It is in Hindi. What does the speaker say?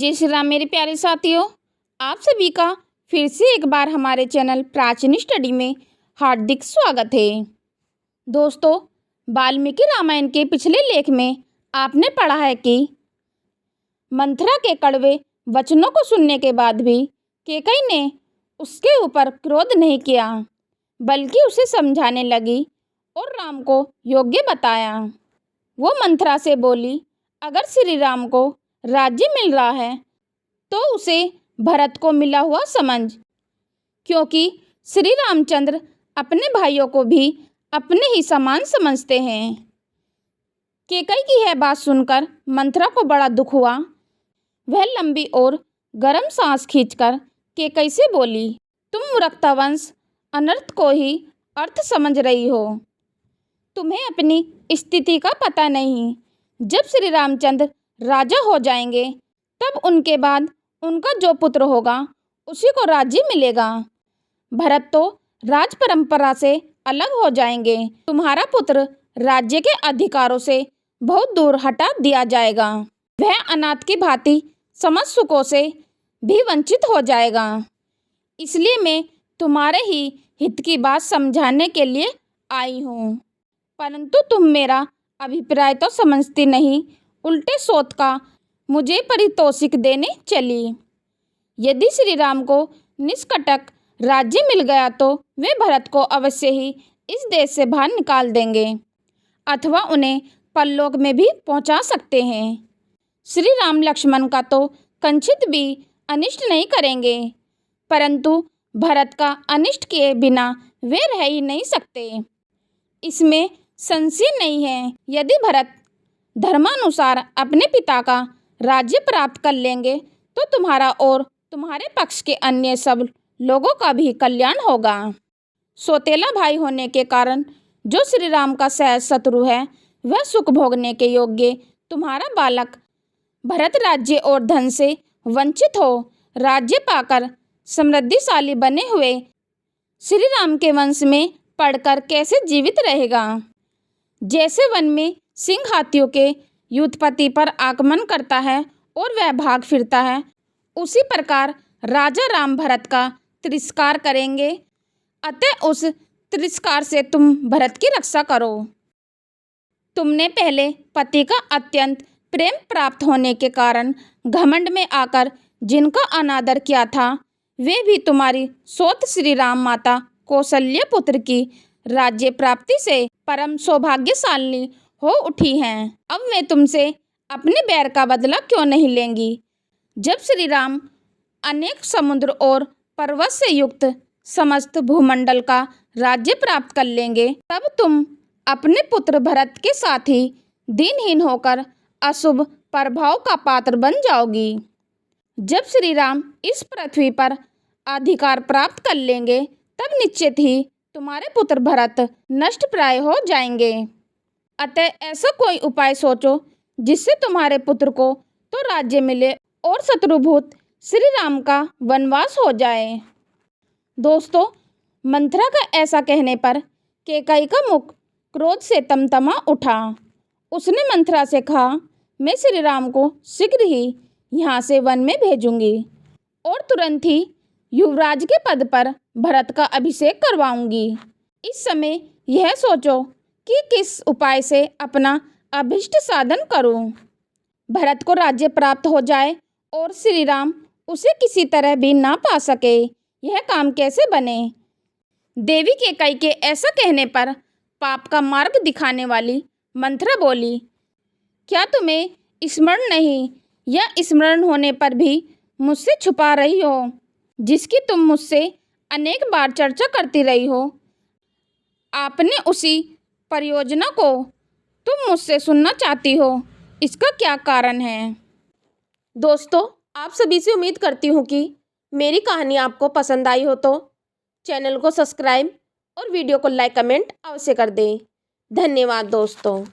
जय श्री राम मेरे प्यारे साथियों, आप सभी का फिर से एक बार हमारे चैनल प्राचीन स्टडी में हार्दिक स्वागत है। दोस्तों, वाल्मीकि रामायण के पिछले लेख में आपने पढ़ा है कि मंथरा के कड़वे वचनों को सुनने के बाद भी कैकेयी ने उसके ऊपर क्रोध नहीं किया, बल्कि उसे समझाने लगी और राम को योग्य बताया। वो मंथरा से बोली, अगर श्री राम को राज्य मिल रहा है तो उसे भरत को मिला हुआ समझ, क्योंकि श्री रामचंद्र अपने भाइयों को भी अपने ही समान समझते हैं। कैकेयी की यह बात सुनकर मंथरा को बड़ा दुख हुआ। वह लंबी और गर्म सांस खींचकर कैकेयी से बोली, तुम मूर्खता वंश अनर्थ को ही अर्थ समझ रही हो। तुम्हें अपनी स्थिति का पता नहीं। जब श्री रामचंद्र राजा हो जाएंगे तब उनके बाद उनका जो पुत्र होगा उसी को राज्य मिलेगा। भरत तो राज परंपरा से अलग हो जाएंगे। तुम्हारा पुत्र राज्य के अधिकारों से बहुत दूर हटा दिया जाएगा। वह अनाथ की भांति समस्त सुखों से भी वंचित हो जाएगा। इसलिए मैं तुम्हारे ही हित की बात समझाने के लिए आई हूँ, परंतु तुम मेरा अभिप्राय तो समझती नहीं, उल्टे सोच का मुझे पारितोषिक देने चली। यदि श्री राम को निष्कंटक राज्य मिल गया तो वे भरत को अवश्य ही इस देश से बाहर निकाल देंगे अथवा उन्हें परलोक में भी पहुंचा सकते हैं। श्री राम लक्ष्मण का तो कंचित भी अनिष्ट नहीं करेंगे, परंतु भरत का अनिष्ट किए बिना वे रह ही नहीं सकते। इसमें संशय नहीं है। यदि भरत धर्मानुसार अपने पिता का राज्य प्राप्त कर लेंगे तो तुम्हारा और तुम्हारे पक्ष के अन्य सब लोगों का भी कल्याण होगा। सौतेला भाई होने के कारण जो श्री राम का सहज शत्रु है, वह सुख भोगने के योग्य तुम्हारा बालक भरत राज्य और धन से वंचित हो राज्य पाकर समृद्धिशाली बने हुए श्री राम के वंश में पढ़कर कैसे जीवित रहेगा। जैसे वन में सिंह हाथियों के युद्धपति पर आक्रमण करता है और वह भाग फिरता है, उसी प्रकार राजा राम भरत का तिरस्कार करेंगे। अतः उस तिरस्कार से तुम भरत की रक्षा करो। तुमने पहले पति का अत्यंत प्रेम प्राप्त होने के कारण घमंड में आकर जिनका अनादर किया था, वे भी तुम्हारी सौत श्री राम माता कौशल्य पुत्र की राज्य प्राप्ति से परम सौभाग्यशाली हो उठी हैं। अब वे तुमसे अपने बैर का बदला क्यों नहीं लेंगी। जब श्री राम अनेक समुद्र और पर्वत से युक्त समस्त भूमंडल का राज्य प्राप्त कर लेंगे, तब तुम अपने पुत्र भरत के साथ ही दीनहीन होकर अशुभ प्रभाव का पात्र बन जाओगी। जब श्री राम इस पृथ्वी पर अधिकार प्राप्त कर लेंगे तब निश्चित ही तुम्हारे पुत्र भरत नष्ट प्राय हो जाएंगे। अतः ऐसा कोई उपाय सोचो जिससे तुम्हारे पुत्र को तो राज्य मिले और शत्रुभूत श्री राम का वनवास हो जाए। दोस्तों, मंथरा का ऐसा कहने पर कैकेयी का मुख क्रोध से तमतमा उठा। उसने मंथरा से कहा, मैं श्री राम को शीघ्र ही यहाँ से वन में भेजूंगी और तुरंत ही युवराज के पद पर भरत का अभिषेक करवाऊंगी। इस समय यह सोचो कि किस उपाय से अपना अभिष्ट साधन करूं। भरत को राज्य प्राप्त हो जाए और श्री राम उसे किसी तरह भी ना पा सके, यह काम कैसे बने। देवी कैकेयी के ऐसा कहने पर पाप का मार्ग दिखाने वाली मंथरा बोली, क्या तुम्हें स्मरण नहीं या स्मरण होने पर भी मुझसे छुपा रही हो, जिसकी तुम मुझसे अनेक बार चर्चा करती रही हो। आपने उसी परियोजना को तुम मुझसे सुनना चाहती हो, इसका क्या कारण है। दोस्तों, आप सभी से उम्मीद करती हूँ कि मेरी कहानी आपको पसंद आई हो तो चैनल को सब्सक्राइब और वीडियो को लाइक कमेंट अवश्य कर दें। धन्यवाद दोस्तों।